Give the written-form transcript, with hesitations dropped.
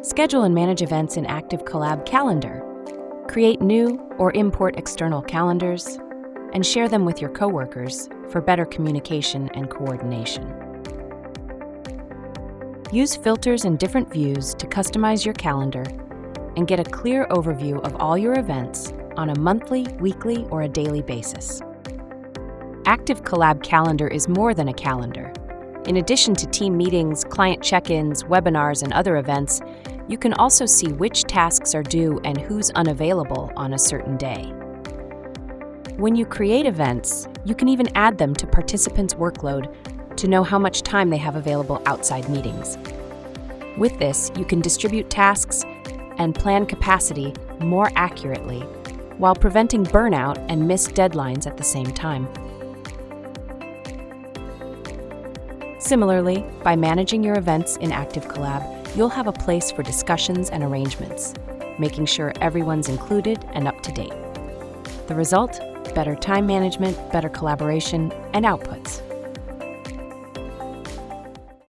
Schedule and manage events in ActiveCollab Calendar. Create new or import external calendars, and share them with your coworkers for better communication and coordination. Use filters and different views to customize your calendar and get a clear overview of all your events on a monthly, weekly, or a daily basis. ActiveCollab Calendar is more than a calendar. In addition to team meetings, client check-ins, webinars, and other events, you can also see which tasks are due and who's unavailable on a certain day. When you create events, you can even add them to participants' workload to know how much time they have available outside meetings. With this, you can distribute tasks and plan capacity more accurately while preventing burnout and missed deadlines at the same time. Similarly, by managing your events in ActiveCollab, you'll have a place for discussions and arrangements, making sure everyone's included and up to date. The result? Better time management, better collaboration, and outputs.